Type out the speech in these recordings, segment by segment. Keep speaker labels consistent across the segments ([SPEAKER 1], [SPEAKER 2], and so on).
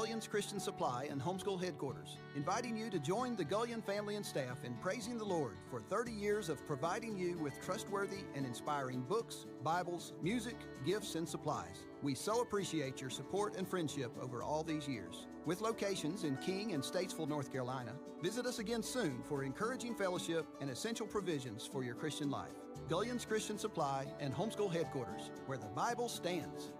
[SPEAKER 1] Gullion's Christian Supply and Homeschool Headquarters, inviting you to join the Gullion family and staff in praising the Lord for 30 years of providing you with trustworthy and inspiring books, Bibles, music, gifts, and supplies. We so appreciate your support and friendship over all these years. With locations in King and Statesville, North Carolina, visit us again soon for encouraging fellowship and essential provisions for your Christian life. Gullion's Christian Supply and Homeschool Headquarters, where the Bible stands.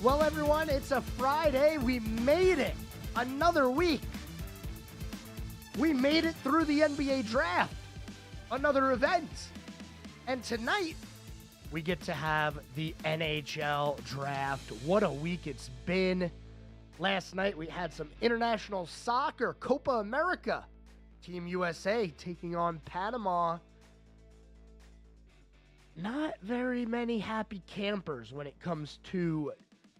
[SPEAKER 2] Well, everyone, it's a Friday. We made it. Another week. We made it through the NBA draft. Another event. And tonight, we get to have the NHL draft. What a week it's been. Last night, we had some international soccer, Copa America. Team USA taking on Panama. Not very many happy campers when it comes to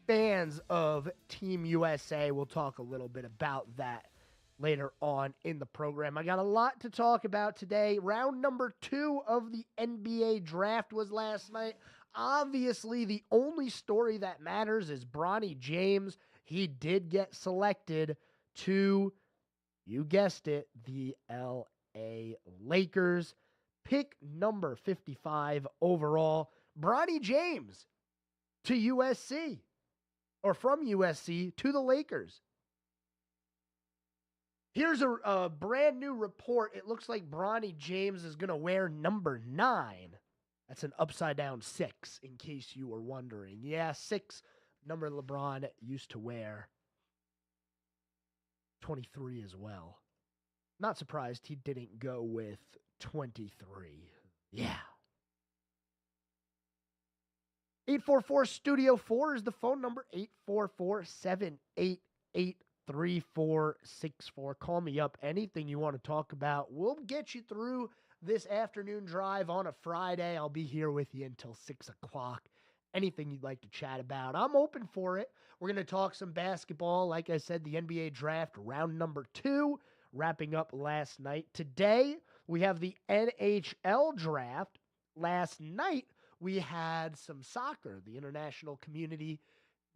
[SPEAKER 2] fans of Team USA. We'll talk a little bit about that later on in the program. I got a lot to talk about today. Round number 2 of the NBA draft was last night. Obviously, the only story that matters is Bronny James. He did get selected to, you guessed it, the LA Lakers. Pick number 55 overall. Bronny James to USC. Or from USC to the Lakers. Here's a brand new report. It looks like Bronny James is going to wear number 9. That's an upside down 6, in case you were wondering. Yeah, 6, number LeBron used to wear. 23 as well. Not surprised he didn't go with 23. Yeah. 844-STUDIO-4 is the phone number, 844-788-3464. Call me up. Anything you want to talk about, we'll get you through this afternoon drive on a Friday. I'll be here with you until 6 o'clock. Anything you'd like to chat about, I'm open for it. We're going to talk some basketball. Like I said, the NBA draft, round number 2, wrapping up last night. Today, we have the NHL draft. Last night, we had some soccer, the international community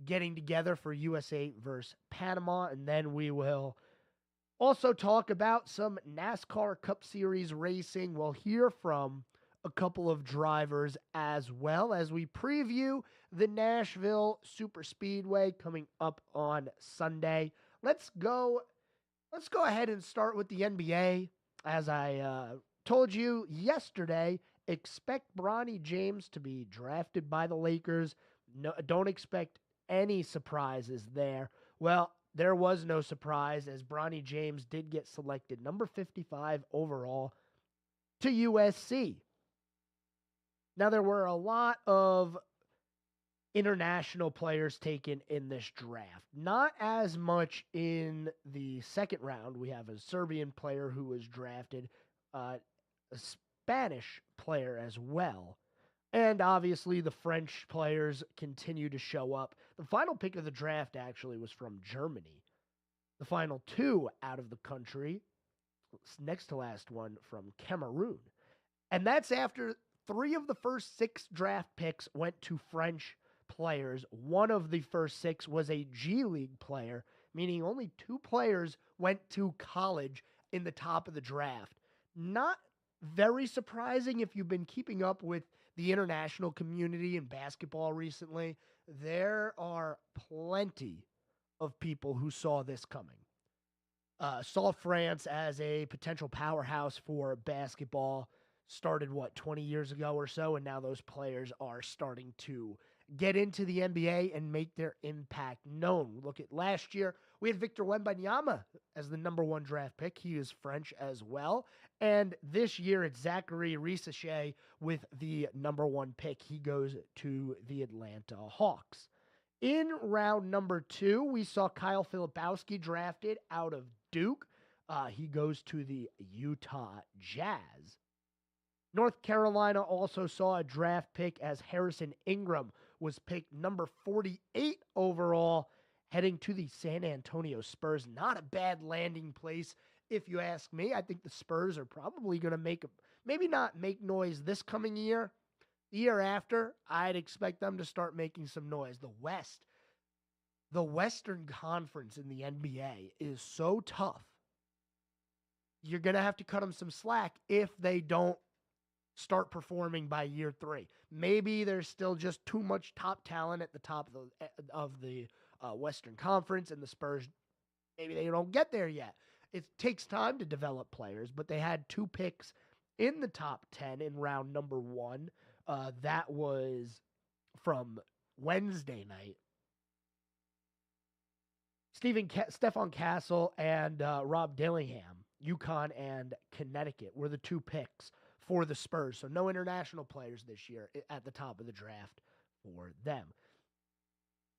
[SPEAKER 2] getting together for USA versus Panama. And then we will also talk about some NASCAR Cup Series racing. We'll hear from a couple of drivers as well as we preview the Nashville Super Speedway coming up on Sunday. Let's go ahead and start with the NBA. As I told you yesterday, expect Bronny James to be drafted by the Lakers. No, don't expect any surprises there. Well, there was no surprise as Bronny James did get selected number 55 overall to USC. Now, there were a lot of international players taken in this draft. Not as much in the second round. We have a Serbian player who was drafted, a Spanish player as well. And obviously the French players continue to show up. The final pick of the draft actually was from Germany. The final 2 out of the country, next to last one from Cameroon. And that's after 3 of the first 6 draft picks went to French players. One of the first 6 was a G League player, meaning only 2 players went to college in the top of the draft. Not very surprising if you've been keeping up with the international community in basketball recently. There are plenty of people who saw this coming. Saw France as a potential powerhouse for basketball. Started, 20 years ago or so, and now those players are starting to get into the NBA and make their impact known. Look at last year, we had Victor Wembanyama as the number 1 draft pick. He is French as well. And this year, it's Zachary Risacher with the number 1 pick. He goes to the Atlanta Hawks. In round number 2, we saw Kyle Filipowski drafted out of Duke. He goes to the Utah Jazz. North Carolina also saw a draft pick as Harrison Ingram was picked number 48 overall, heading to the San Antonio Spurs. Not a bad landing place, if you ask me. I think the Spurs are probably going to maybe not make noise this coming year. The year after, I'd expect them to start making some noise. The Western Conference in the NBA is so tough. You're going to have to cut them some slack if they don't start performing by year 3. Maybe there's still just too much top talent at the top of the Western Conference, and the Spurs, maybe they don't get there yet. It takes time to develop players, but they had 2 picks in the top 10 in round number 1. That was from Wednesday night. Stephon Castle and Rob Dillingham, UConn and Connecticut, were the 2 picks for the Spurs. So no international players this year at the top of the draft for them.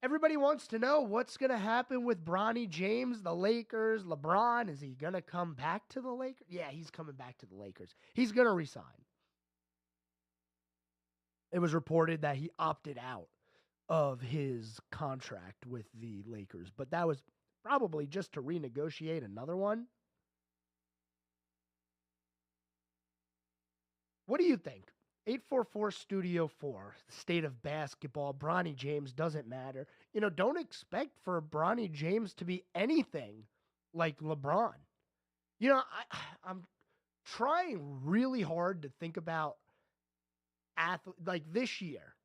[SPEAKER 2] Everybody wants to know what's going to happen with Bronny James, the Lakers, LeBron. Is he going to come back to the Lakers? Yeah, he's coming back to the Lakers. He's going to resign. It was reported that he opted out of his contract with the Lakers, but that was probably just to renegotiate another one. What do you think? 844 Studio 4, state of basketball. Bronny James doesn't matter. Don't expect for Bronny James to be anything like LeBron. I'm trying really hard to think about like this year.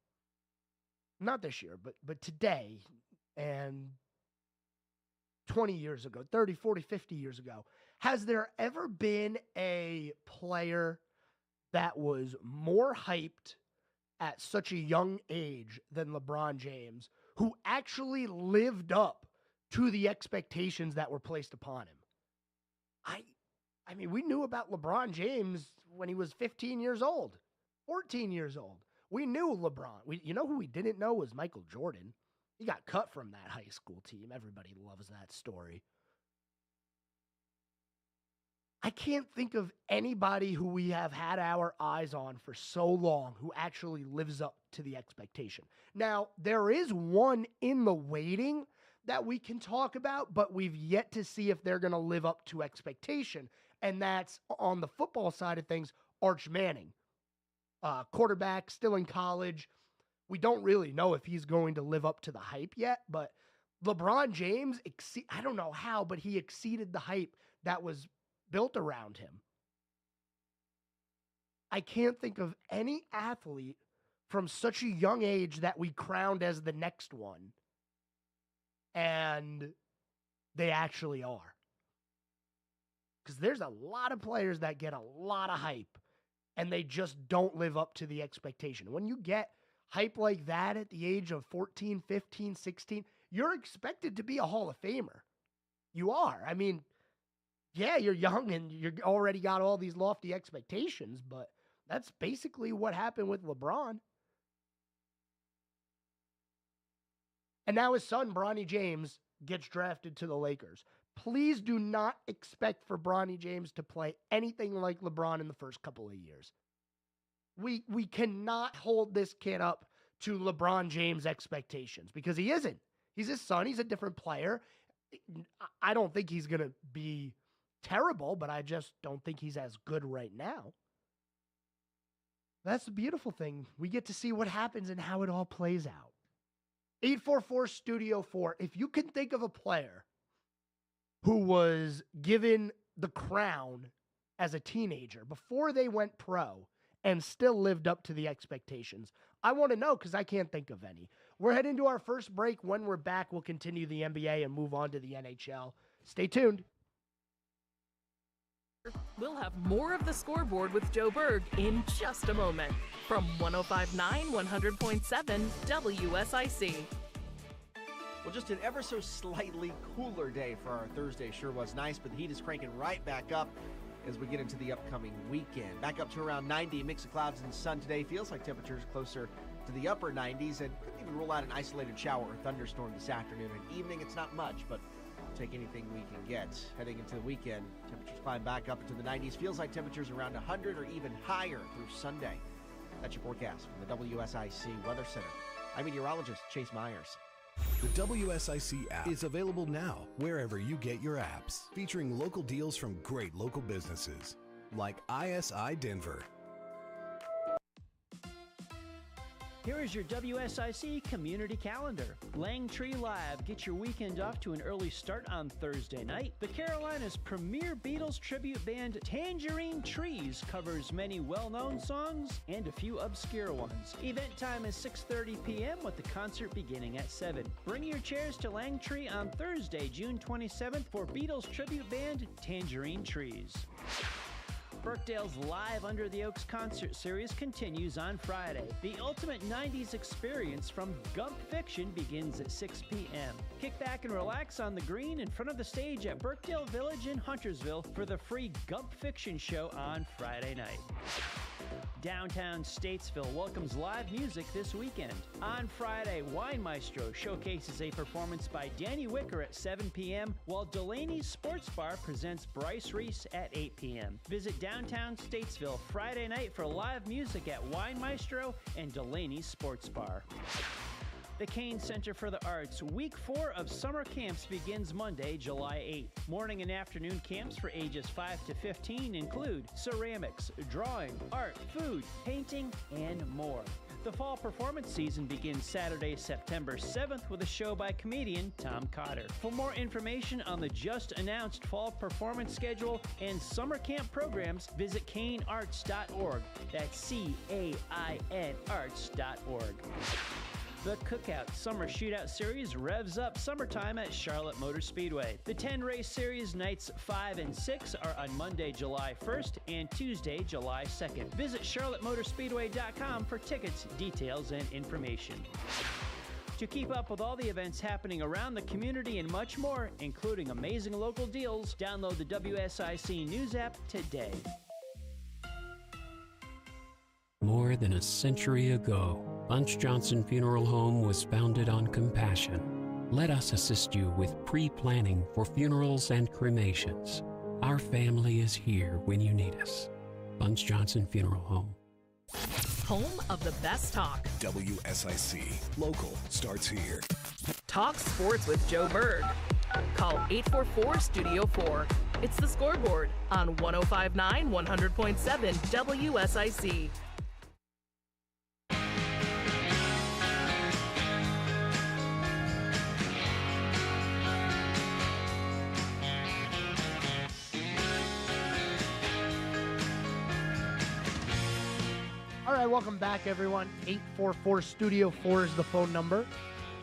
[SPEAKER 2] Not this year, but today and 20 years ago, 30, 40, 50 years ago. Has there ever been a player that was more hyped at such a young age than LeBron James, who actually lived up to the expectations that were placed upon him? I mean, we knew about LeBron James when he was 15 years old, 14 years old. We knew LeBron. You know who we didn't know was Michael Jordan. He got cut from that high school team. Everybody loves that story. I can't think of anybody who we have had our eyes on for so long who actually lives up to the expectation. Now, there is one in the waiting that we can talk about, but we've yet to see if they're going to live up to expectation, and that's on the football side of things, Arch Manning. Quarterback, still in college. We don't really know if he's going to live up to the hype yet, but LeBron James, I don't know how, but he exceeded the hype that was built around him. I can't think of any athlete from such a young age that we crowned as the next one, and they actually are. Because there's a lot of players that get a lot of hype, and they just don't live up to the expectation. When you get hype like that at the age of 14, 15, 16, you're expected to be a Hall of Famer. You are. I mean, yeah, you're young and you already got all these lofty expectations, but that's basically what happened with LeBron. And now his son, Bronny James, gets drafted to the Lakers. Please do not expect for Bronny James to play anything like LeBron in the first couple of years. We cannot hold this kid up to LeBron James expectations because he isn't. He's his son. He's a different player. I don't think he's going to be terrible, but I just don't think he's as good right now. That's the beautiful thing. We get to see what happens and how it all plays out. 844 Studio 4. If you can think of a player who was given the crown as a teenager before they went pro and still lived up to the expectations, I want to know because I can't think of any. We're heading to our first break. When we're back, we'll continue the NBA and move on to the NHL. Stay tuned.
[SPEAKER 3] We'll have more of the Scoreboard with Joe Berg in just a moment from 105.9, 100.7 WSIC.
[SPEAKER 4] Well, just an ever so slightly cooler day for our Thursday. Sure was nice, but the heat is cranking right back up as we get into the upcoming weekend. Back up to around 90, mix of clouds and sun today. Feels like temperatures closer to the upper 90s, and couldn't even rule out an isolated shower or thunderstorm this afternoon and evening. It's not much, but take anything we can get. Heading into the weekend, temperatures climb back up into the 90s. Feels like temperatures around 100 or even higher through Sunday. That's your forecast from the WSIC Weather Center. I'm meteorologist Chase Myers.
[SPEAKER 5] The WSIC app is available now wherever you get your apps, featuring local deals from great local businesses like ISI Denver.
[SPEAKER 6] Here is your WSIC community calendar. Langtree Live gets your weekend off to an early start on Thursday night. The Carolinas' premier Beatles tribute band Tangerine Trees covers many well-known songs and a few obscure ones. Event time is 6:30 p.m. with the concert beginning at 7. Bring your chairs to Langtree on Thursday, June 27th for Beatles tribute band Tangerine Trees. Birkdale's Live Under the Oaks concert series continues on Friday. The ultimate 90s experience from Gump Fiction begins at 6 p.m. Kick back and relax on the green in front of the stage at Birkdale Village in Huntersville for the free Gump Fiction show on Friday night. Downtown Statesville welcomes live music this weekend. On Friday, Wine Maestro showcases a performance by Danny Wicker at 7 p.m., while Delaney's Sports Bar presents Bryce Reese at 8 p.m. Visit Downtown Statesville Friday night for live music at Wine Maestro and Delaney's Sports Bar. The Kane Center for the Arts Week 4 of summer camps begins Monday, July 8th. Morning and afternoon camps for ages 5 to 15 include ceramics, drawing, art, food, painting, and more. The fall performance season begins Saturday, September 7th with a show by comedian Tom Cotter. For more information on the just announced fall performance schedule and summer camp programs, visit canearts.org. That's C-A-I-N arts.org. The Cookout Summer Shootout Series revs up summertime at Charlotte Motor Speedway. The 10-race series nights 5 and 6 are on Monday, July 1st and Tuesday, July 2nd. Visit charlottemotorspeedway.com for tickets, details, and information. To keep up with all the events happening around the community and much more, including amazing local deals, download the WSIC News app today.
[SPEAKER 7] More than a century ago, Bunch Johnson Funeral Home was founded on compassion. Let us assist you with pre-planning for funerals and cremations. Our family is here when you need us. Bunch Johnson Funeral Home.
[SPEAKER 3] Home of the best talk.
[SPEAKER 5] WSIC. Local starts here.
[SPEAKER 3] Talk sports with Joe Berg. Call 844-STUDIO-4. It's the Scoreboard on 105.9, 100.7 WSIC.
[SPEAKER 2] All right, welcome back, everyone. 844-STUDIO-4 is the phone number.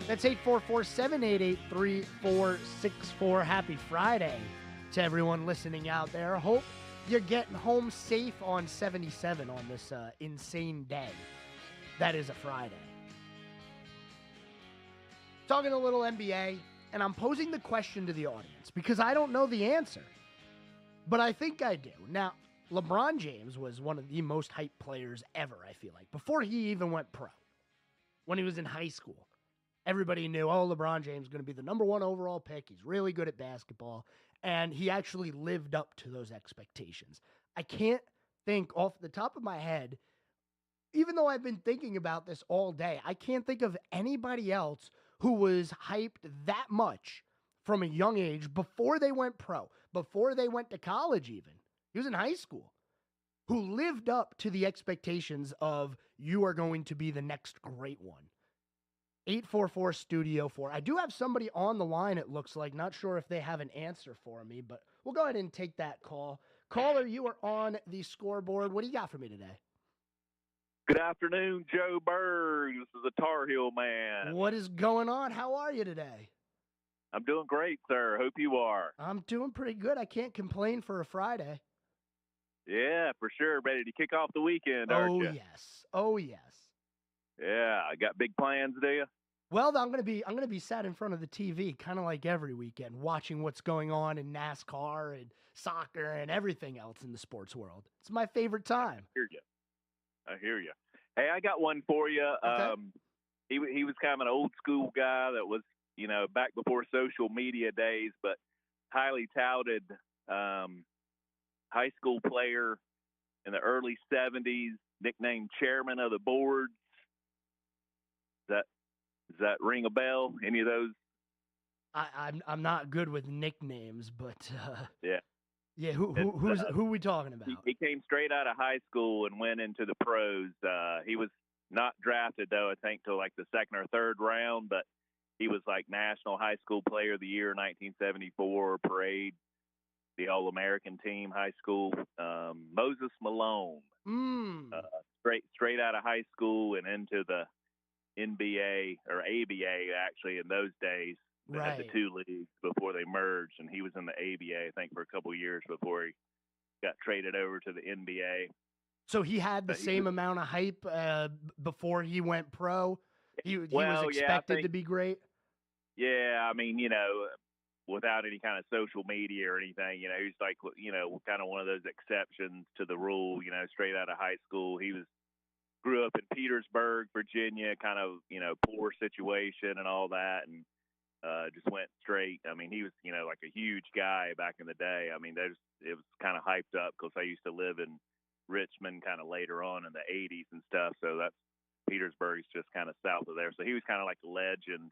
[SPEAKER 2] That's 844-788-3464. Happy Friday to everyone listening out there. Hope you're getting home safe on 77 on this insane day. That is a Friday. Talking a little NBA, and I'm posing the question to the audience because I don't know the answer, but I think I do. Now, LeBron James was one of the most hyped players ever, I feel like, before he even went pro. When he was in high school, everybody knew, oh, LeBron James is going to be the number 1 overall pick. He's really good at basketball, and he actually lived up to those expectations. I can't think off the top of my head, even though I've been thinking about this all day, I can't think of anybody else who was hyped that much from a young age before they went pro, before they went to college even. He was in high school, who lived up to the expectations of you are going to be the next great one. 844-STUDIO-4. I do have somebody on the line, it looks like. Not sure if they have an answer for me, but we'll go ahead and take that call. Caller, you are on the Scoreboard. What do you got for me today?
[SPEAKER 8] Good afternoon, Joe Berg. This is the Tar Heel man.
[SPEAKER 2] What is going on? How are you today?
[SPEAKER 8] I'm doing great, sir. Hope you are.
[SPEAKER 2] I'm doing pretty good. I can't complain for a Friday.
[SPEAKER 8] Yeah, for sure. Ready to kick off the weekend, aren't you?
[SPEAKER 2] Yes. Oh, yes.
[SPEAKER 8] Yeah, I got big plans, do you?
[SPEAKER 2] Well, I'm gonna be sat in front of the TV, kind of like every weekend, watching what's going on in NASCAR and soccer and everything else in the sports world. It's my favorite time.
[SPEAKER 8] I hear you. Hey, I got one for you.
[SPEAKER 2] Okay.
[SPEAKER 8] He was kind of an old school guy that was back before social media days, but highly touted high school player in the early 70s, nicknamed Chairman of the Boards. Does that ring a bell? Any of those?
[SPEAKER 2] I'm not good with nicknames, but
[SPEAKER 8] Yeah.
[SPEAKER 2] Yeah, who are we talking about?
[SPEAKER 8] He came straight out of high school and went into the pros. He was not drafted, though, I think, till like the second or third round, but he was like National High School Player of the Year 1974 parade, the All-American team, high school. Moses Malone, straight out of high school and into the NBA or ABA, actually, in those days. They had the two leagues before they merged, and he was in the ABA, I think, for a couple of years before he got traded over to the NBA.
[SPEAKER 2] So he had the same amount of hype before he went pro? He was expected to be great?
[SPEAKER 8] Yeah, I mean, without any kind of social media or anything, he's like, kind of one of those exceptions to the rule, straight out of high school. He grew up in Petersburg, Virginia, kind of, poor situation and all that, and just went straight. I mean, he was, like a huge guy back in the day. I mean, it was kind of hyped up because I used to live in Richmond kind of later on in the 80s and stuff. So Petersburg's just kind of south of there. So he was kind of like a legend,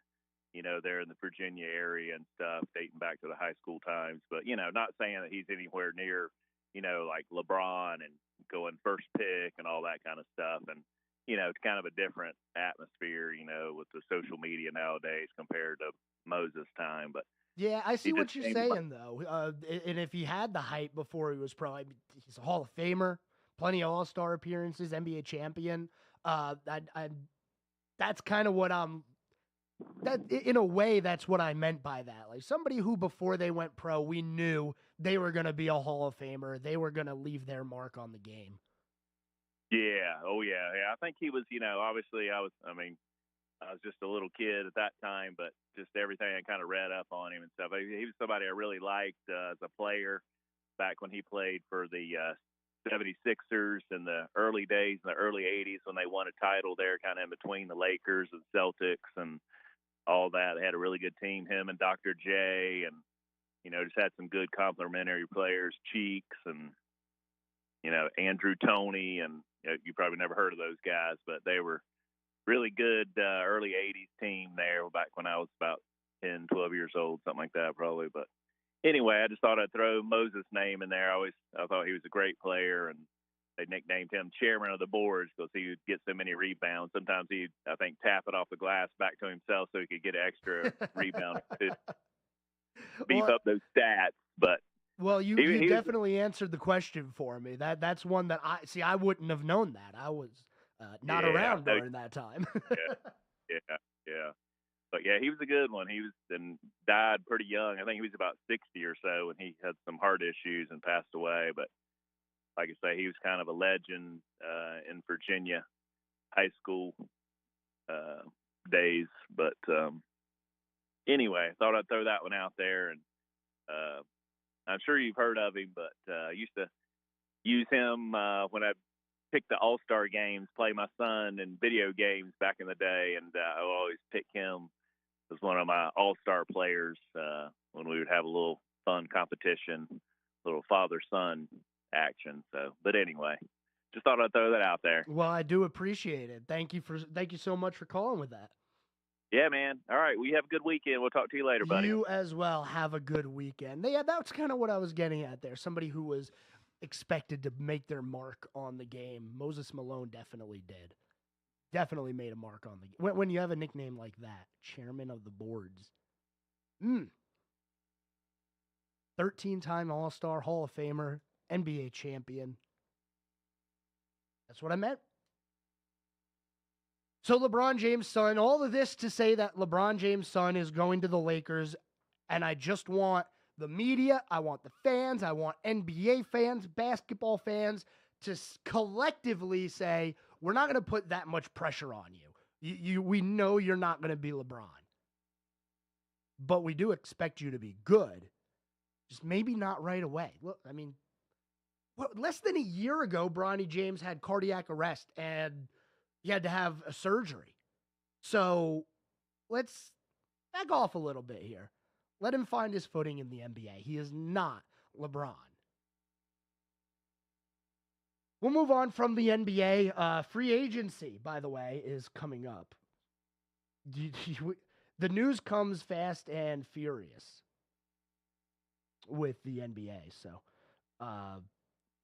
[SPEAKER 8] there in the Virginia area and stuff, dating back to the high school times. But, not saying that he's anywhere near, like LeBron and going first pick and all that kind of stuff. And, it's kind of a different atmosphere, with the social media nowadays compared to Moses' time. But
[SPEAKER 2] yeah, I see what you're saying, though. And if he had the hype before he was pro, he's a Hall of Famer, plenty of All-Star appearances, NBA champion. That's kind of what in a way, that's what I meant by that. Like somebody who before they went pro, we knew they were going to be a Hall of Famer. They were going to leave their mark on the game.
[SPEAKER 8] Yeah. Oh, yeah. I think he was, obviously I was just a little kid at that time, but just everything I kind of read up on him and stuff. He was somebody I really liked as a player back when he played for the 76ers in the early days, in the early 80s when they won a title there, kind of in between the Lakers and Celtics and all that. They had a really good team, him and Dr. J, and, just had some good complementary players, Cheeks and, Andrew Toney, and you probably never heard of those guys, but they were really good early 80s team there back when I was about 10, 12 years old, something like that probably. But anyway, I just thought I'd throw Moses' name in there. I thought he was a great player, and they nicknamed him Chairman of the Boards because he would get so many rebounds. Sometimes he'd, I think, tap it off the glass back to himself so he could get extra rebounds to beef up those stats. But
[SPEAKER 2] well, you definitely answered the question for me. That's one that I wouldn't have known that. I was not around during that time.
[SPEAKER 8] yeah. But yeah, he was a good one. He was and died pretty young. I think he was about 60 or so, and he had some heart issues and passed away. But like I say, he was kind of a legend in Virginia high school days. But anyway, I thought I'd throw that one out there. And I'm sure you've heard of him, but I used to use him when I picked the All-Star games, play my son in video games back in the day, and I would always pick him as one of my All-Star players when we would have a little fun competition, little father-son action. So, but anyway, just thought I'd throw that out there.
[SPEAKER 2] Well, I do appreciate it. Thank you so much for calling with that.
[SPEAKER 8] Yeah, man. All right. Well, you have a good weekend. We'll talk to you later, buddy.
[SPEAKER 2] You as well. Have a good weekend. Yeah, that's kind of what I was getting at there. Somebody who was expected to make their mark on the game. Moses Malone definitely did. Definitely made a mark on the game. When you have a nickname like that, Chairman of the Boards. 13-time All-Star, Hall of Famer, NBA champion. That's what I meant. So LeBron James' son, all of this to say that LeBron James' son is going to the Lakers, and I just want the media, I want the fans, I want NBA fans, basketball fans to collectively say, we're not going to put that much pressure on you. We know you're not going to be LeBron. But we do expect you to be good. Just maybe not right away. Look, I mean, less than a year ago, Bronny James had cardiac arrest and he had to have a surgery. So let's back off a little bit here. Let him find his footing in the NBA. He is not LeBron. We'll move on from the NBA. Free agency, by the way, is coming up. The news comes fast and furious with the NBA. So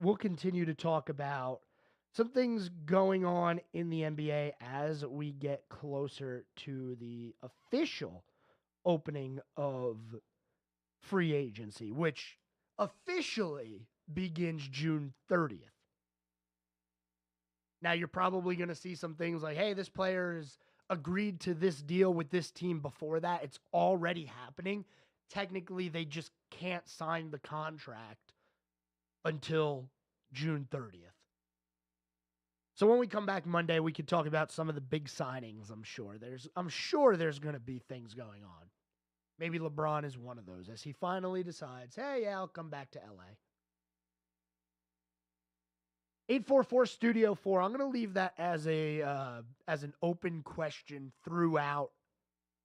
[SPEAKER 2] we'll continue to talk about some things going on in the NBA as we get closer to the official opening of free agency, which officially begins June 30th. Now, you're probably going to see some things like, hey, this player has agreed to this deal with this team before that. It's already happening. Technically, they just can't sign the contract until June 30th. So when we come back Monday, we could talk about some of the big signings, I'm sure. There's going to be things going on. Maybe LeBron is one of those as he finally decides, hey, yeah, I'll come back to LA. 844 Studio 4. I'm going to leave that as an open question throughout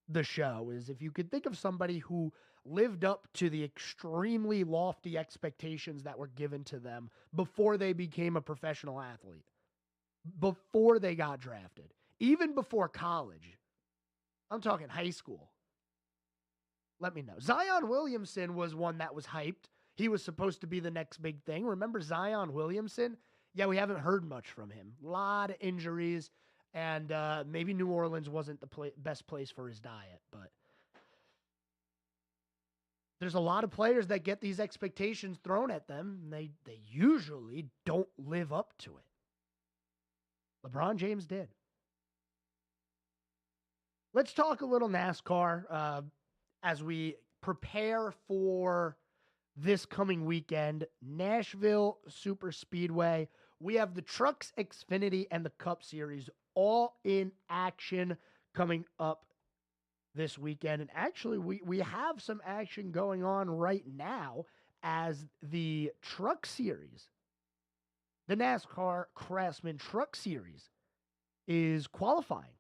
[SPEAKER 2] the show. Is if you could think of somebody who lived up to the extremely lofty expectations that were given to them before they became a professional athlete, before they got drafted, even before college. I'm talking high school. Let me know. Zion Williamson was one that was hyped. He was supposed to be the next big thing. Remember Zion Williamson? Yeah, we haven't heard much from him. A lot of injuries, and maybe New Orleans wasn't the best place for his diet, but there's a lot of players that get these expectations thrown at them, and they usually don't live up to it. LeBron James did. Let's talk a little NASCAR as we prepare for this coming weekend. Nashville Super Speedway. We have the Trucks Xfinity and the Cup Series all in action coming up this weekend. And actually, we have some action going on right now as the Truck Series, the NASCAR Craftsman Truck Series, is qualifying.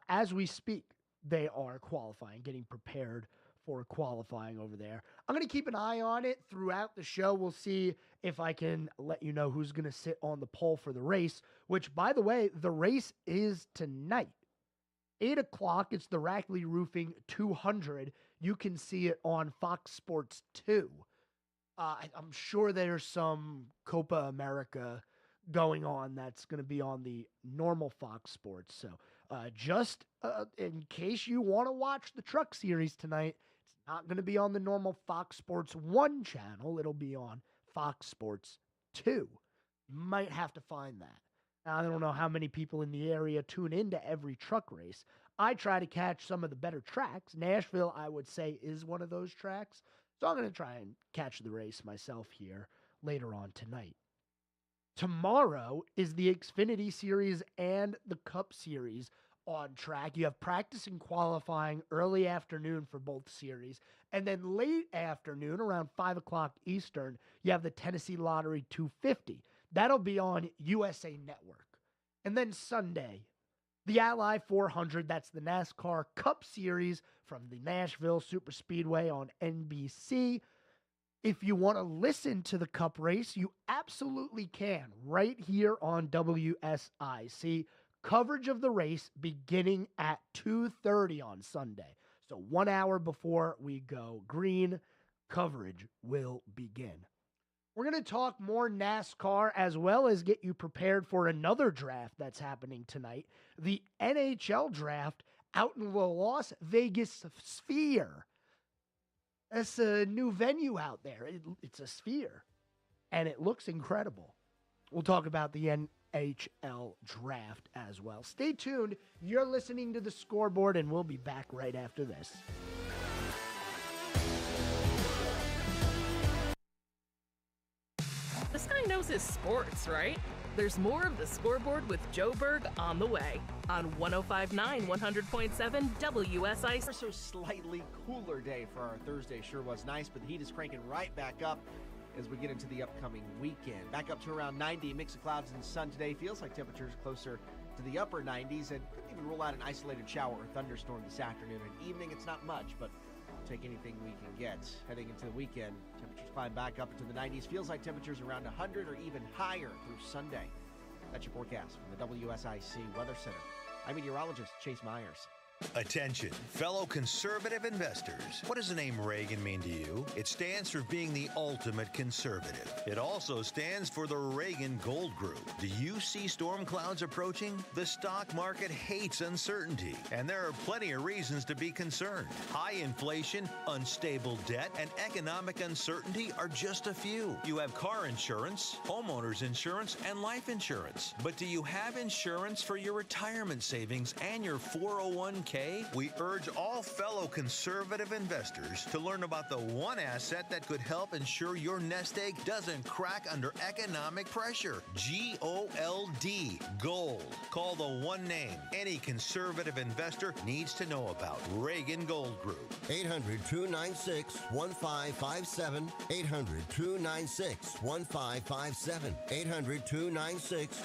[SPEAKER 2] As we speak, they are qualifying, getting prepared for qualifying over there. I'm going to keep an eye on it throughout the show. We'll see if I can let you know who's going to sit on the pole for the race, which, by the way, the race is tonight. 8 o'clock, it's the Rackley Roofing 200. You can see it on Fox Sports 2. I'm sure there's some Copa America going on that's going to be on the normal Fox Sports. So just in case you want to watch the Truck Series tonight, it's not going to be on the normal Fox Sports 1 channel. It'll be on Fox Sports 2. You might have to find that. I don't know how many people in the area tune into every truck race. I try to catch some of the better tracks. Nashville, I would say, is one of those tracks. So I'm going to try and catch the race myself here later on tonight. Tomorrow is the Xfinity Series and the Cup Series on track. You have practice and qualifying early afternoon for both series. And then late afternoon, around 5 o'clock Eastern, you have the Tennessee Lottery 250. That'll be on USA Network. And then Sunday, the Ally 400, that's the NASCAR Cup Series from the Nashville Super Speedway on NBC. If you want to listen to the Cup race, you absolutely can right here on WSIC. Coverage of the race beginning at 2:30 on Sunday. So 1 hour before we go green, coverage will begin. We're going to talk more NASCAR as well as get you prepared for another draft that's happening tonight. The NHL draft out in the Las Vegas Sphere. That's a new venue out there. It's a Sphere, and it looks incredible. We'll talk about the NHL draft as well. Stay tuned. You're listening to The Scoreboard, and we'll be back right after this.
[SPEAKER 3] This guy knows his sports, right? There's more of The Scoreboard with Joe Berg on the way on 105.9 100.7 WSIC.
[SPEAKER 4] So slightly cooler day for our Thursday. Sure was nice, but the heat is cranking right back up as we get into the upcoming weekend. Back up to around 90, mix of clouds and sun today. Feels like temperatures closer to the upper 90s and couldn't even rule out an isolated shower or thunderstorm this afternoon and evening. It's not much, but we'll take anything we can get. Heading into the weekend, temperatures climb back up into the 90s. Feels like temperatures around 100 or even higher through Sunday. That's your forecast from the WSIC Weather Center. I'm meteorologist Chase Myers.
[SPEAKER 9] Attention, fellow conservative investors. What does the name Reagan mean to you? It stands for being the ultimate conservative. It also stands for the Reagan Gold Group. Do you see storm clouds approaching? The stock market hates uncertainty, and there are plenty of reasons to be concerned. High inflation, unstable debt, and economic uncertainty are just a few. You have car insurance, homeowners insurance, and life insurance. But do you have insurance for your retirement savings and your 401k? We urge all fellow conservative investors to learn about the one asset that could help ensure your nest egg doesn't crack under economic pressure. G-O-L-D, gold. Call the one name any conservative investor needs to know about. Reagan Gold Group.
[SPEAKER 10] 800-296-1557. 800-296-1557.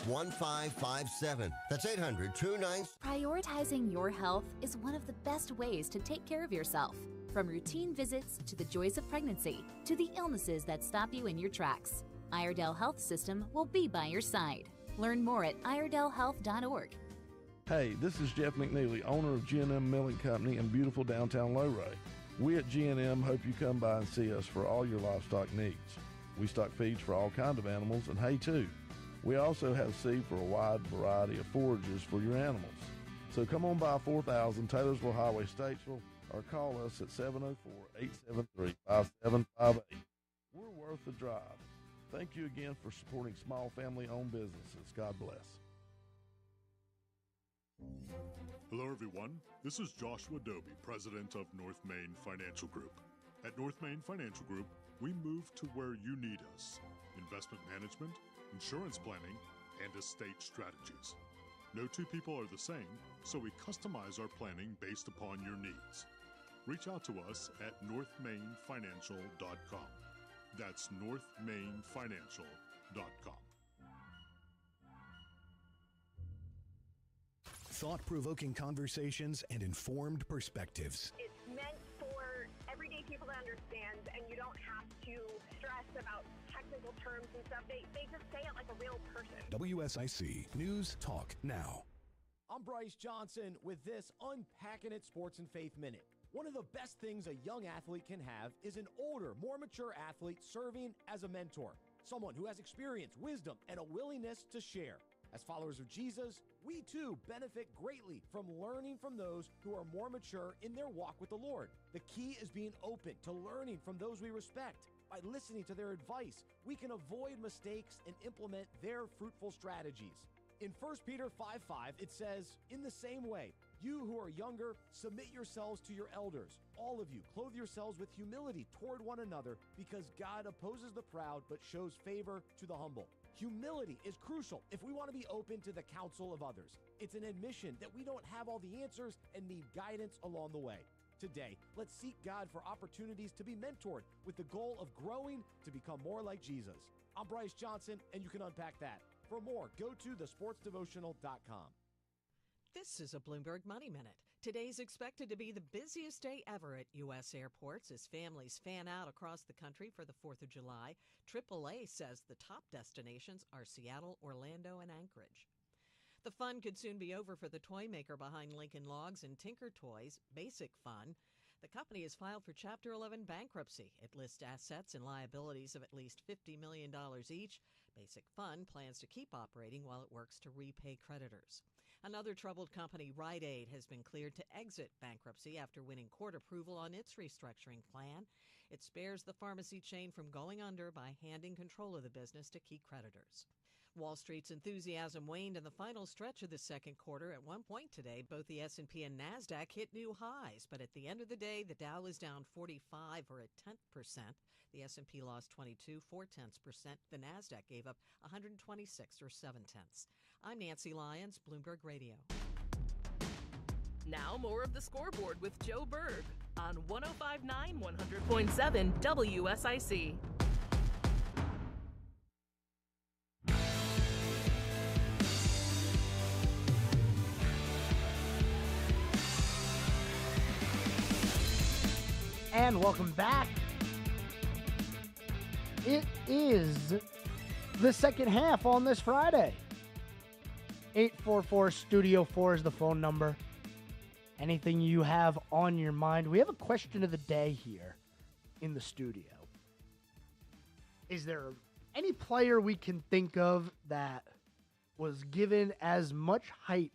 [SPEAKER 10] 800-296-1557. That's 800-296.
[SPEAKER 11] Prioritizing your health is one of the best ways to take care of yourself. From routine visits to the joys of pregnancy to the illnesses that stop you in your tracks, Iredell Health System will be by your side. Learn more at iredellhealth.org.
[SPEAKER 12] Hey, this is Jeff McNeely, owner of G&M Milling Company in beautiful downtown Lowray. We at G&M hope you come by and see us for all your livestock needs. We stock feeds for all kinds of animals and hay too. We also have seed for a wide variety of forages for your animals. So come on by 4000 Taylorsville Highway, Statesville, or call us at 704-873-5758. We're worth the drive. Thank you again for supporting small family-owned businesses. God bless.
[SPEAKER 13] Hello, everyone. This is Joshua Doby, president of North Main Financial Group. At North Main Financial Group, we move to where you need us. Investment management, insurance planning, and estate strategies. No two people are the same, so we customize our planning based upon your needs. Reach out to us at northmainfinancial.com. That's northmainfinancial.com.
[SPEAKER 5] Thought-provoking conversations and informed perspectives.
[SPEAKER 14] It's meant for everyday people to understand, and you don't have to stress about technical terms and stuff. They just say it like a real person.
[SPEAKER 5] WSIC News Talk Now.
[SPEAKER 15] I'm Bryce Johnson with this Unpacking It Sports and Faith Minute. One of the best things a young athlete can have is an older, more mature athlete serving as a mentor. Someone who has experience, wisdom, and a willingness to share. As followers of Jesus, we too benefit greatly from learning from those who are more mature in their walk with the Lord. The key is being open to learning from those we respect. By listening to their advice, we can avoid mistakes and implement their fruitful strategies. In 1 Peter 5:5, it says, "In the same way, you who are younger, submit yourselves to your elders. All of you, clothe yourselves with humility toward one another, because God opposes the proud but shows favor to the humble." Humility is crucial if we want to be open to the counsel of others. It's an admission that we don't have all the answers and need guidance along the way. Today, let's seek God for opportunities to be mentored with the goal of growing to become more like Jesus. I'm Bryce Johnson, and you can unpack that. For more, go to thesportsdevotional.com.
[SPEAKER 16] This is a Bloomberg Money Minute. Today's expected to be the busiest day ever at U.S. airports as families fan out across the country for the 4th of July. AAA says the top destinations are Seattle, Orlando, and Anchorage. The fun could soon be over for the toy maker behind Lincoln Logs and Tinker Toys, Basic Fun. The company has filed for Chapter 11 bankruptcy. It lists assets and liabilities of at least $50 million each. Basic Fun plans to keep operating while it works to repay creditors. Another troubled company, Rite Aid, has been cleared to exit bankruptcy after winning court approval on its restructuring plan. It spares the pharmacy chain from going under by handing control of the business to key creditors. Wall Street's enthusiasm waned in the final stretch of the second quarter. At one point today, both the S&P and NASDAQ hit new highs, but at the end of the day, the Dow was down 45 or 0.1%. The S&P lost 22 0.4%. The NASDAQ gave up 126 or 0.7. I'm Nancy Lyons, Bloomberg Radio.
[SPEAKER 3] Now more of the Scoreboard with Joe Berg on 105.9 100.7 WSIC.
[SPEAKER 2] And welcome back. It is the second half on this Friday. 844-STUDIO-4 is the phone number. Anything you have on your mind. We have a question of the day here in the studio. Is there any player we can think of that was given as much hype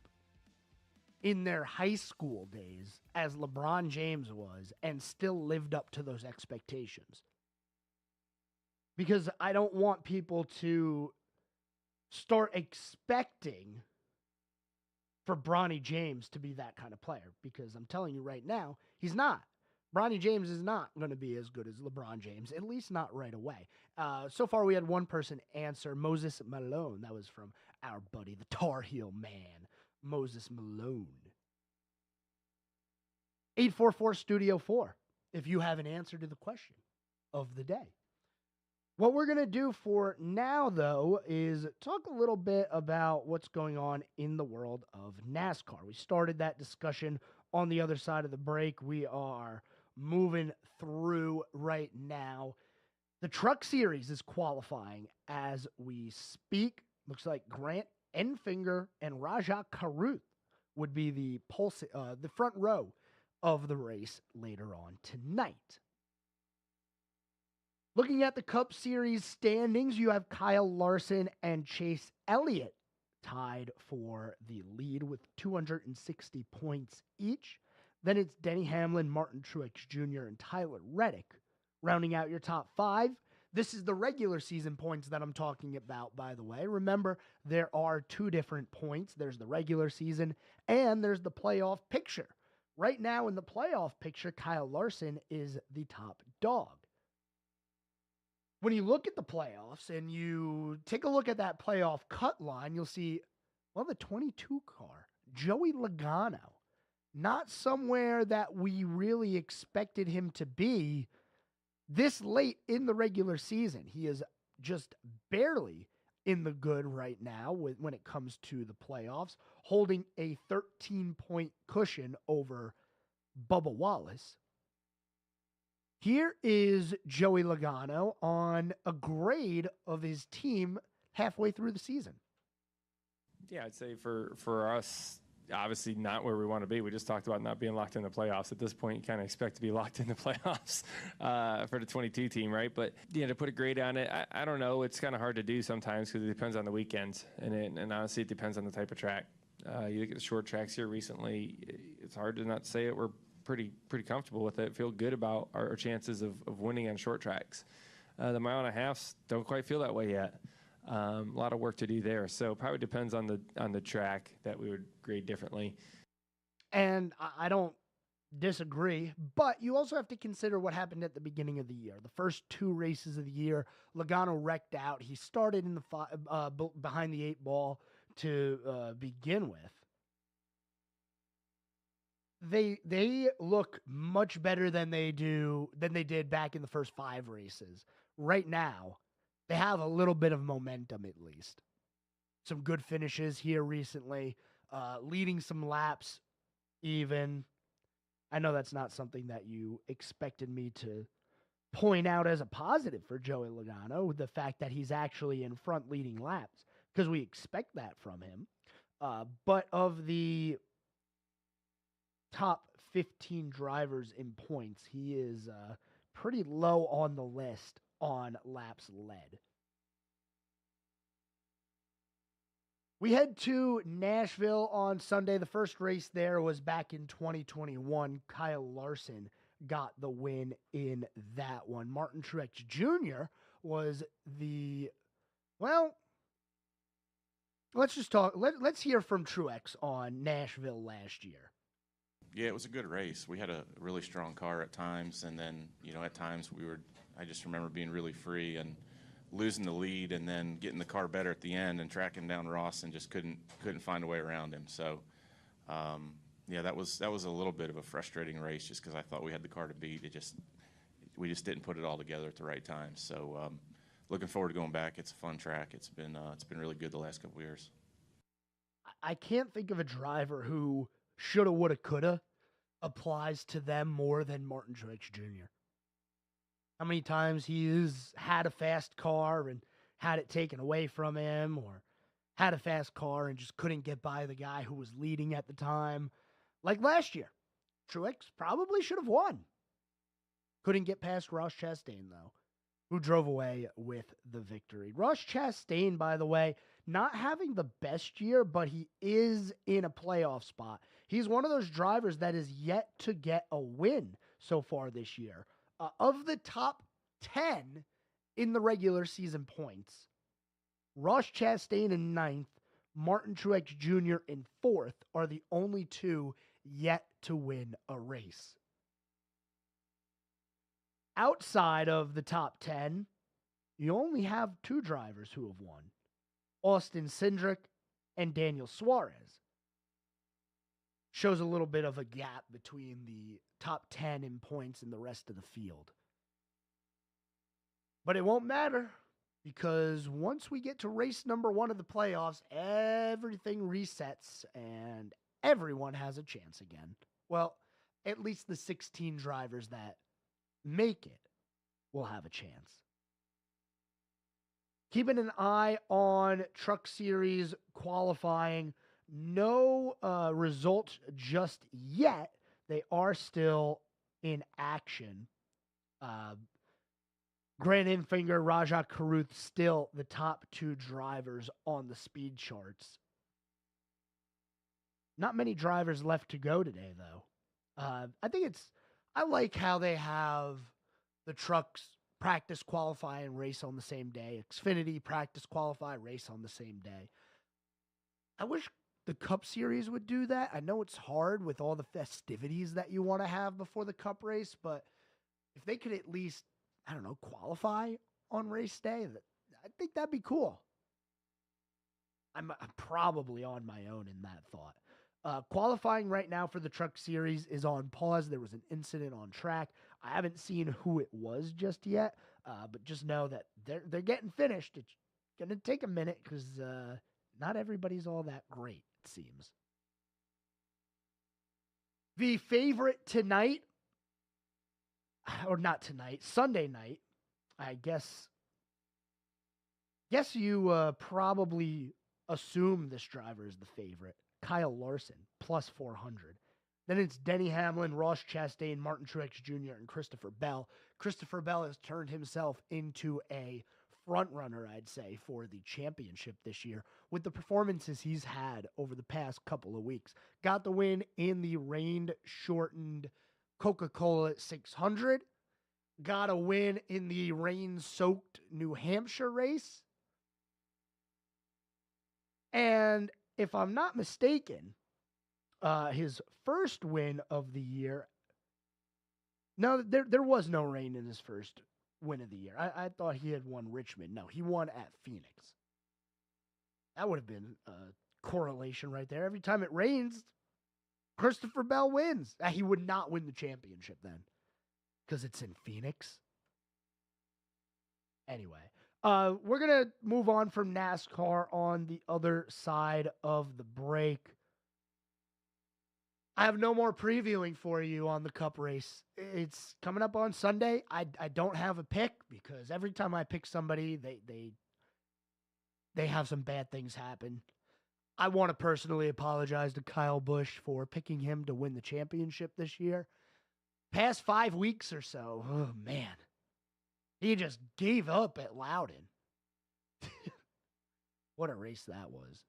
[SPEAKER 2] in their high school days as LeBron James was and still lived up to those expectations? Because I don't want people to start expecting for Bronny James to be that kind of player, because I'm telling you right now, he's not. Bronny James is not going to be as good as LeBron James, at least not right away. So far, we had one person answer, Moses Malone. That was from our buddy, the Tar Heel man, Moses Malone. 844-STUDIO-4 if you have an answer to the question of the day. What we're going to do for now, though, is talk a little bit about what's going on in the world of NASCAR. We started that discussion on the other side of the break. We are moving through right now. The Truck Series is qualifying as we speak. Looks like Grant Enfinger and Rajah Caruth would be the front row of the race later on tonight. Looking at the Cup Series standings, you have Kyle Larson and Chase Elliott tied for the lead with 260 points each. Then it's Denny Hamlin, Martin Truex Jr., and Tyler Reddick rounding out your top five. This is the regular season points that I'm talking about, by the way. Remember, there are two different points. There's the regular season and there's the playoff picture. Right now in the playoff picture, Kyle Larson is the top dog. When you look at the playoffs and you take a look at that playoff cut line, you'll see, well, the 22 car, Joey Logano, not somewhere that we really expected him to be this late in the regular season. He is just barely in the good right now when it comes to the playoffs, holding a 13-point cushion over Bubba Wallace. Here is Joey Logano on a grade of his team halfway through the season.
[SPEAKER 17] Yeah, I'd say for us, obviously not where we want to be. We just talked about not being locked in the playoffs. At this point, you kind of expect to be locked in the playoffs for the 22 team, right? But to put a grade on it, I don't know. It's kind of hard to do sometimes because it depends on the weekends, and honestly, it depends on the type of track. You look at the short tracks here recently. It's hard to not say it. We're pretty comfortable with it. Feel good about our chances of winning on short tracks. The mile and a halves don't quite feel that way yet. A lot of work to do there. So probably depends on the track that we would grade differently.
[SPEAKER 2] And I don't disagree, but you also have to consider what happened at the beginning of the year. The first two races of the year, Logano wrecked out. He started in the behind the eight ball to begin with. They look much better than they did back in the first five races. Right now, they have a little bit of momentum at least. Some good finishes here recently, leading some laps even. I know that's not something that you expected me to point out as a positive for Joey Logano, the fact that he's actually in front leading laps, because we expect that from him. But of the top 15 drivers in points, he is pretty low on the list on laps led. We head to Nashville on Sunday. The first race there was back in 2021. Kyle Larson got the win in that one. Martin Truex Jr. was let's hear from Truex on Nashville last year.
[SPEAKER 18] Yeah, it was a good race. We had a really strong car at times, and then, at times I just remember being really free and losing the lead and then getting the car better at the end and tracking down Ross and just couldn't find a way around him. So, that was a little bit of a frustrating race just because I thought we had the car to beat. We just didn't put it all together at the right time. So, looking forward to going back. It's a fun track. It's been really good the last couple of years.
[SPEAKER 2] I can't think of a driver who shoulda, woulda, coulda applies to them more than Martin Truex Jr. How many times he's had a fast car and had it taken away from him, or had a fast car and just couldn't get by the guy who was leading at the time. Like last year, Truex probably should have won. Couldn't get past Ross Chastain, though, who drove away with the victory. Ross Chastain, by the way, not having the best year, but he is in a playoff spot. He's one of those drivers that is yet to get a win so far this year. Of the top 10 in the regular season points, Ross Chastain in 9th, Martin Truex Jr. in 4th are the only two yet to win a race. Outside of the top 10, you only have two drivers who have won, Austin Cindric and Daniel Suarez. Shows a little bit of a gap between the top 10 in points and the rest of the field. But it won't matter, because once we get to race number 1 of the playoffs, everything resets and everyone has a chance again. Well, at least the 16 drivers that make it will have a chance. Keeping an eye on Truck Series qualifying. No results just yet. They are still in action. Grant Enfinger, Rajah Caruth still the top 2 drivers on the speed charts. Not many drivers left to go today, though. I like how they have the trucks practice, qualify, and race on the same day. Xfinity practice, qualify, race on the same day. I wish the Cup Series would do that. I know it's hard with all the festivities that you want to have before the Cup race, but if they could at least, qualify on race day, I think that'd be cool. I'm probably on my own in that thought. Qualifying right now for the Truck Series is on pause. There was an incident on track. I haven't seen who it was just yet, but just know that they're getting finished. It's going to take a minute because not everybody's all that great, it seems. The favorite tonight, or not tonight, Sunday night, I guess you probably assume this driver is the favorite. Kyle Larson, plus 400. Then it's Denny Hamlin, Ross Chastain, Martin Truex Jr., and Christopher Bell. Christopher Bell has turned himself into a front runner, I'd say, for the championship this year with the performances he's had over the past couple of weeks. Got the win in the rain-shortened Coca-Cola 600. Got a win in the rain-soaked New Hampshire race. And if I'm not mistaken, his first win of the year, no, there was no rain in his first win of the year. I thought he had won Richmond. No, he won at Phoenix. That would have been a correlation right there. Every time it rains, Christopher Bell wins. He would not win the championship then because it's in Phoenix. Anyway, we're going to move on from NASCAR on the other side of the break. I have no more previewing for you on the Cup race. It's coming up on Sunday. I don't have a pick because every time I pick somebody, they have some bad things happen. I want to personally apologize to Kyle Busch for picking him to win the championship this year. Past 5 weeks or so, oh man, he just gave up at Loudon. What a race that was.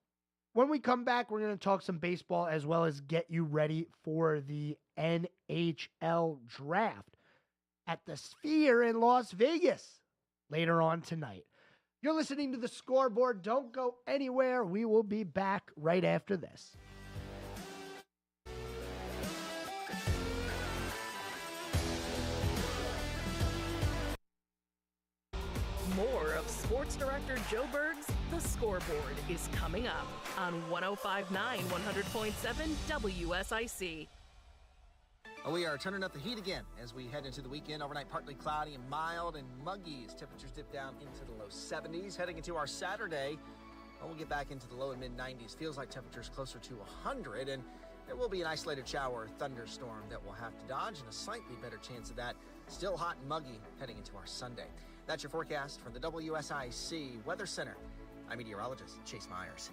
[SPEAKER 2] When we come back, we're going to talk some baseball as well as get you ready for the NHL draft at the Sphere in Las Vegas later on tonight. You're listening to The Scoreboard. Don't go anywhere. We will be back right after this.
[SPEAKER 3] More of Sports Director Joe Berg's The Scoreboard is coming up on 105.9 100.7 WSIC.
[SPEAKER 4] We are turning up the heat again as we head into the weekend. Overnight, partly cloudy and mild and muggy as temperatures dip down into the low 70s. Heading into our Saturday, we'll get back into the low and mid 90s. Feels like temperatures closer to 100. And
[SPEAKER 19] There will be an isolated shower or thunderstorm that we'll have to dodge, and a slightly better chance of that. Still hot and muggy heading into our Sunday. That's your forecast from the WSIC Weather Center. I'm meteorologist Chase Myers.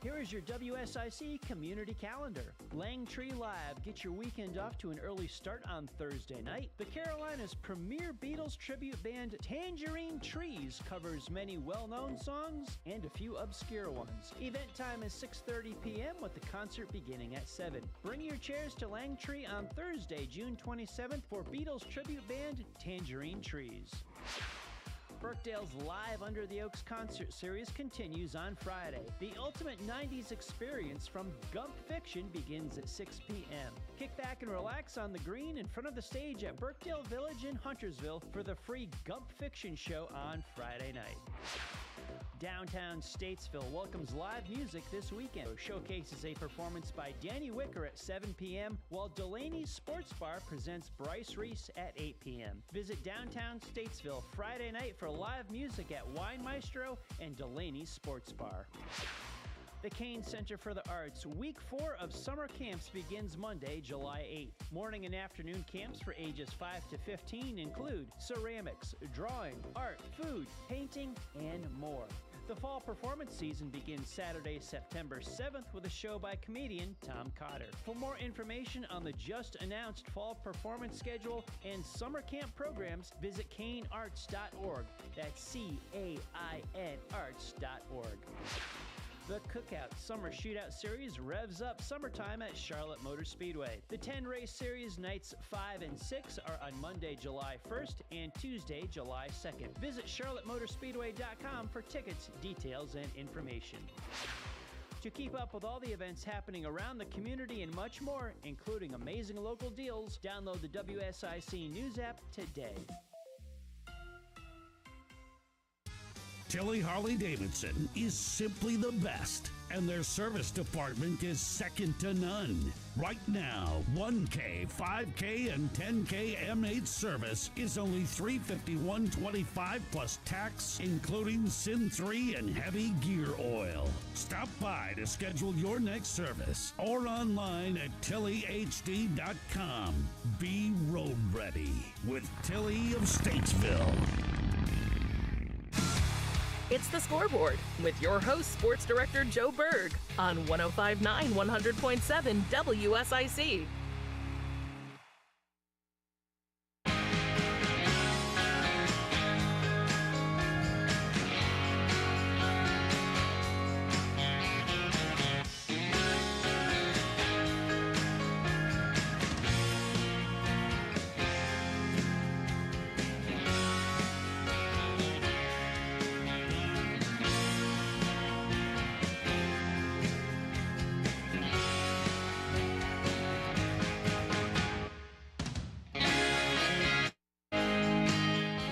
[SPEAKER 6] Here is your WSIC community calendar. Langtree Live. Get your weekend off to an early start on Thursday night. The Carolinas' premier Beatles tribute band Tangerine Trees covers many well-known songs and a few obscure ones. Event time is 6:30 p.m. with the concert beginning at 7. Bring your chairs to Langtree on Thursday, June 27th for Beatles tribute band Tangerine Trees. Birkdale's Live Under the Oaks concert series continues on Friday. The ultimate 90s experience from Gump Fiction begins at 6 p.m. Kick back and relax on the green in front of the stage at Birkdale Village in Huntersville for the free Gump Fiction show on Friday night. Downtown Statesville welcomes live music this weekend. Showcases a performance by Danny Wicker at 7 p.m., while Delaney's Sports Bar presents Bryce Reese at 8 p.m. Visit downtown Statesville Friday night for live music at Wine Maestro and Delaney's Sports Bar. The Kane Center for the Arts Week 4 of summer camps begins Monday, July 8th. Morning and afternoon camps for ages 5 to 15 include ceramics, drawing, art, food, painting, and more. The fall performance season begins Saturday, September 7th with a show by comedian Tom Cotter. For more information on the just announced fall performance schedule and summer camp programs, visit canearts.org. That's CAIN arts.org. The Cookout Summer Shootout Series revs up summertime at Charlotte Motor Speedway. The 10-race series nights 5 and 6 are on Monday, July 1st and Tuesday, July 2nd. Visit charlottemotorspeedway.com for tickets, details, and information. To keep up with all the events happening around the community and much more, including amazing local deals, download the WSIC News app today.
[SPEAKER 20] Tilly Harley-Davidson is simply the best, and their service department is second to none. Right now, 1K, 5K, and 10K M8 service is only $351.25 plus tax, including SIN 3 and heavy gear oil. Stop by to schedule your next service or online at TillyHD.com. Be road ready with Tilly of Statesville.
[SPEAKER 3] It's the Scoreboard with your host, Sports Director Joe Berg on 105.9 100.7 WSIC.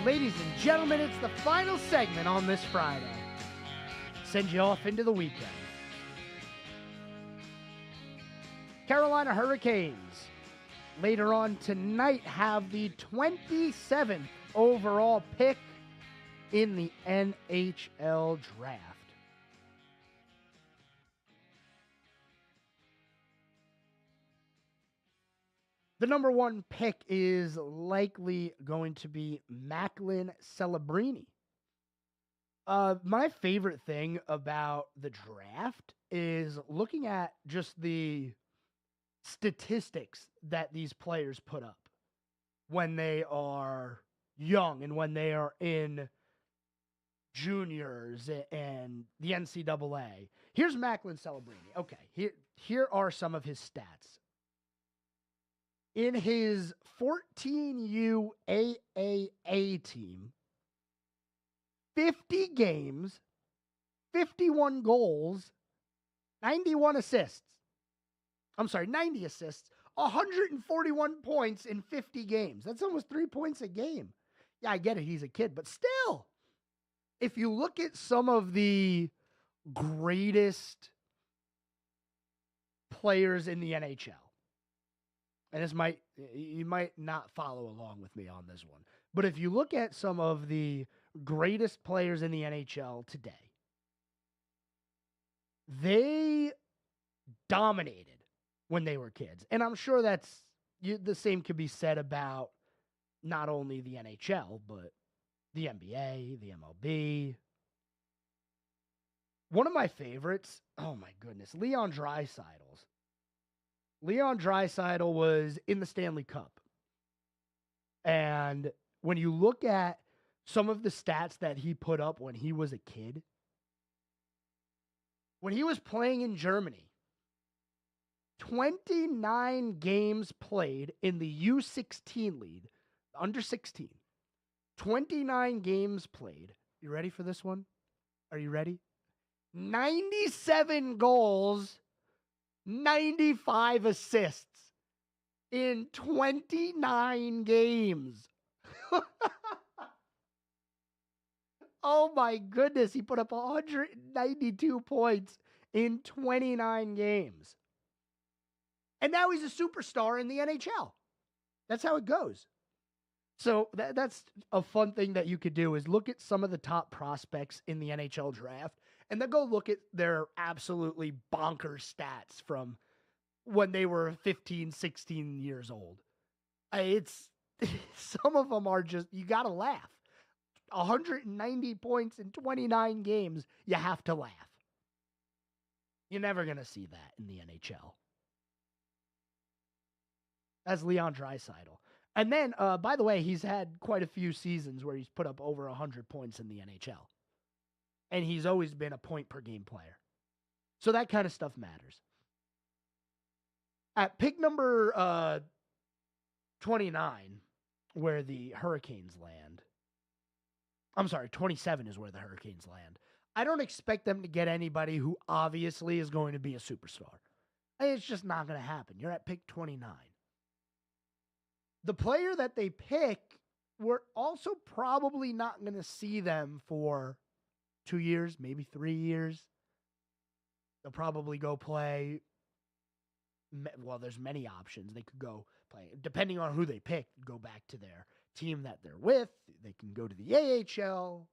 [SPEAKER 2] Ladies and gentlemen, it's the final segment on this Friday. Send you off into the weekend. Carolina Hurricanes, later on tonight, have the 27th overall pick in the NHL draft. The number one pick is likely going to be Macklin Celebrini. My favorite thing about the draft is looking at just the statistics that these players put up when they are young and when they are in juniors and the NCAA. Here's Macklin Celebrini. Okay, here are some of his stats. In his 14U AAA team, 50 games, 51 goals, 90 assists, 141 points in 50 games. That's almost 3 points a game. Yeah, I get it, he's a kid, but still, if you look at some of the greatest players in the NHL, and you might not follow along with me on this one, but if you look at some of the greatest players in the NHL today, they dominated when they were kids. And I'm sure the same could be said about not only the NHL, but the NBA, the MLB. One of my favorites, oh my goodness, Leon Draisaitl. Leon Draisaitl was in the Stanley Cup. And when you look at some of the stats that he put up when he was a kid, when he was playing in Germany, 29 games played in the U16 league, under 16. 29 games played. You ready for this one? Are you ready? 97 goals, 95 assists in 29 games. Oh my goodness, he put up 192 points in 29 games. And now he's a superstar in the NHL. That's how it goes. So that's a fun thing that you could do is look at some of the top prospects in the NHL draft and then go look at their absolutely bonkers stats from when they were 15, 16 years old. It's some of them are just, you got to laugh. 190 points in 29 games, you have to laugh. You're never going to see that in the NHL. That's Leon Draisaitl. And then, by the way, he's had quite a few seasons where he's put up over 100 points in the NHL. And he's always been a point-per-game player. So that kind of stuff matters. At pick number 29, where the Hurricanes land. I'm sorry, 27 is where the Hurricanes land. I don't expect them to get anybody who obviously is going to be a superstar. It's just not going to happen. You're at pick 29. The player that they pick, we're also probably not going to see them for 2 years, maybe 3 years. They'll probably go play. Well, there's many options. They could go play, depending on who they pick, go back to their team that they're with. They can go to the AHL.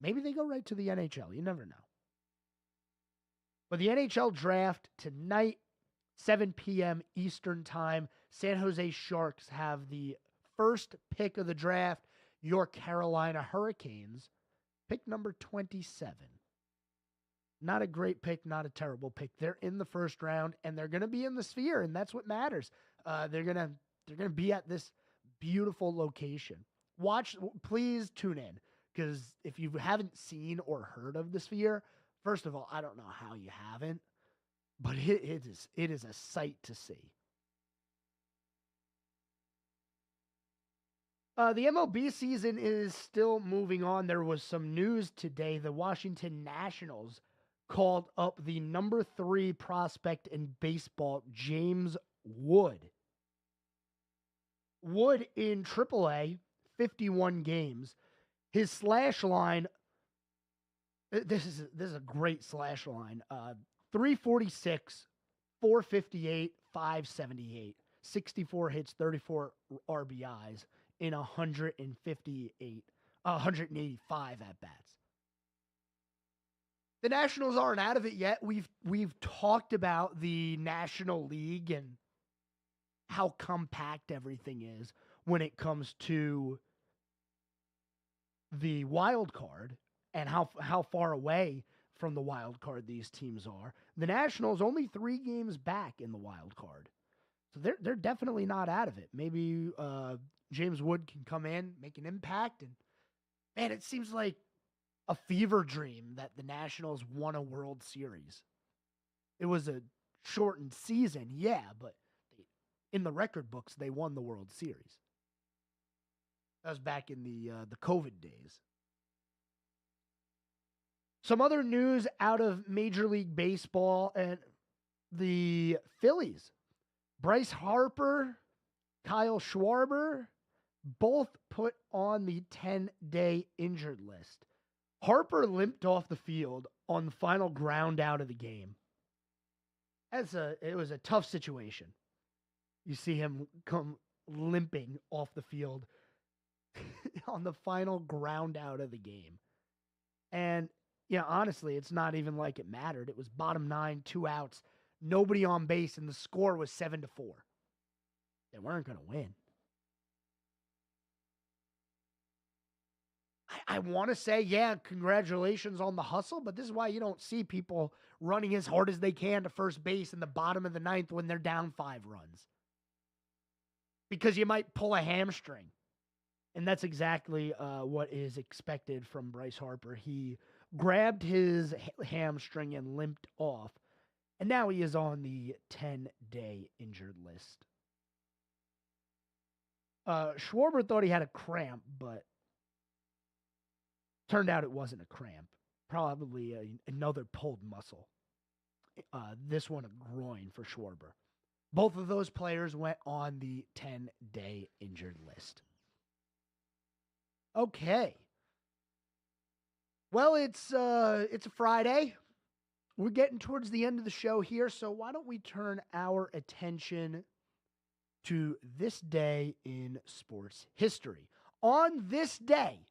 [SPEAKER 2] Maybe they go right to the NHL. You never know. But the NHL draft tonight, 7 p.m. Eastern Time. San Jose Sharks have the first pick of the draft. Your Carolina Hurricanes, pick number 27. Not a great pick, not a terrible pick. They're in the first round, and they're going to be in the Sphere, and that's what matters. They're gonna be at this beautiful location. Please tune in, because if you haven't seen or heard of the Sphere, first of all, I don't know how you haven't, but it is a sight to see. The MLB season is still moving on. There was some news today. The Washington Nationals called up the number 3 prospect in baseball, James Wood. Wood in AAA, 51 games. His slash line, this is a great slash line. 346, 458, 578, 64 hits, 34 RBIs in 185 at-bats. The Nationals aren't out of it yet. We've talked about the National League and how compact everything is when it comes to the wild card and how far away from the wild card these teams are. The Nationals only 3 games back in the wild card. So they're definitely not out of it. Maybe James Wood can come in, make an impact, and man, it seems like a fever dream that the Nationals won a World Series. It was a shortened season, yeah, but in the record books, they won the World Series. That was back in the COVID days. Some other news out of Major League Baseball and the Phillies. Bryce Harper, Kyle Schwarber, both put on the 10-day injured list. Harper limped off the field on the final ground out of the game. It was a tough situation. You see him come limping off the field. on the final ground out of the game. And, honestly, it's not even like it mattered. It was bottom 9, 2 outs, nobody on base, and the score was 7-4. They weren't going to win. I want to say, yeah, congratulations on the hustle, but this is why you don't see people running as hard as they can to first base in the bottom of the 9th when they're down 5 runs. Because you might pull a hamstring. And that's exactly what is expected from Bryce Harper. He grabbed his hamstring and limped off, and now he is on the 10-day injured list. Schwarber thought he had a cramp, but turned out it wasn't a cramp. Probably another pulled muscle. This one a groin for Schwarber. Both of those players went on the 10-day injured list. Okay. Well, it's a Friday. We're getting towards the end of the show here, so why don't we turn our attention to this day in sports history. On this day,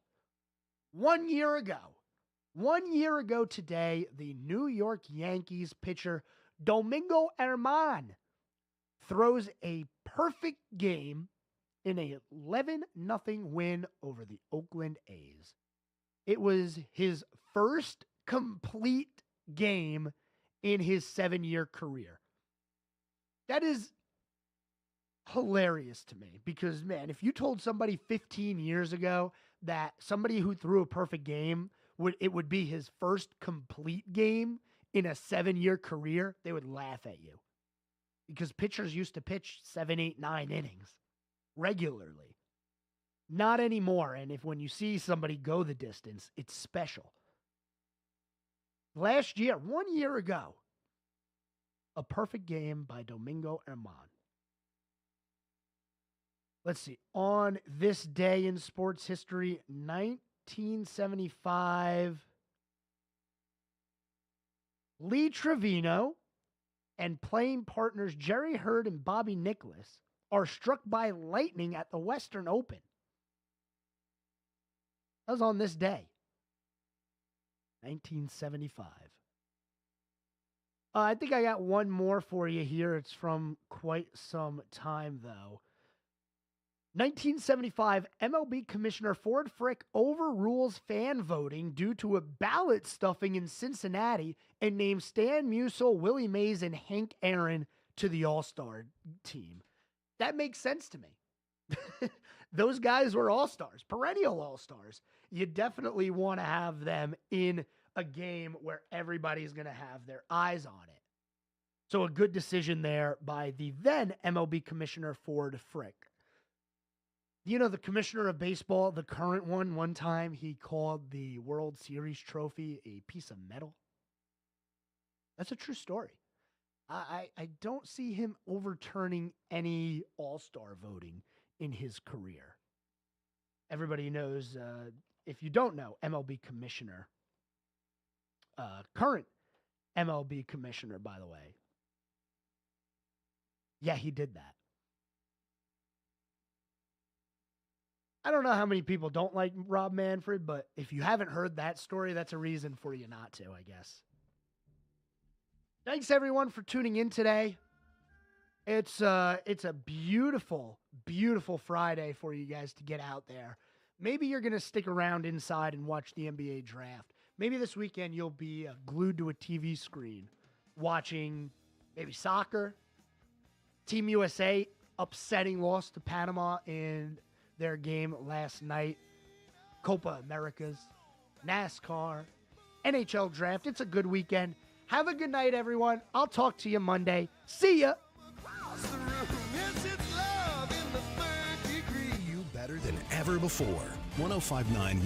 [SPEAKER 2] 1 year ago today, the New York Yankees pitcher Domingo Germán throws a perfect game in a 11-0 win over the Oakland A's. It was his first complete game in his 7-year career. That is hilarious to me because, man, if you told somebody 15 years ago that somebody who threw a perfect game it would be his first complete game in a 7-year career, they would laugh at you. Because pitchers used to pitch 7, 8, 9 innings regularly. Not anymore. And when you see somebody go the distance, it's special. Last year, 1 year ago, a perfect game by Domingo Germán. Let's see. On this day in sports history, 1975, Lee Trevino and playing partners Jerry Hurd and Bobby Nicholas are struck by lightning at the Western Open. That was on this day, 1975. I think I got one more for you here. It's from quite some time, though. 1975, MLB Commissioner Ford Frick overrules fan voting due to a ballot stuffing in Cincinnati and names Stan Musial, Willie Mays, and Hank Aaron to the All-Star team. That makes sense to me. Those guys were all-stars, perennial all-stars. You definitely want to have them in a game where everybody's going to have their eyes on it. So a good decision there by the then MLB Commissioner Ford Frick. You know, the commissioner of baseball, the current one time he called the World Series trophy a piece of metal. That's a true story. I don't see him overturning any all-star voting in his career. Everybody knows, if you don't know, MLB commissioner, current MLB commissioner, by the way. Yeah, he did that. I don't know how many people don't like Rob Manfred, but if you haven't heard that story, that's a reason for you not to, I guess. Thanks, everyone, for tuning in today. It's a beautiful, beautiful Friday for you guys to get out there. Maybe you're going to stick around inside and watch the NBA draft. Maybe this weekend you'll be glued to a TV screen watching maybe soccer, Team USA upsetting loss to Panama in their game last night, Copa Americas, NASCAR, NHL draft. It's a good weekend. Have a good night, everyone. I'll talk to you Monday. See ya.
[SPEAKER 5] You better than ever before. 105.9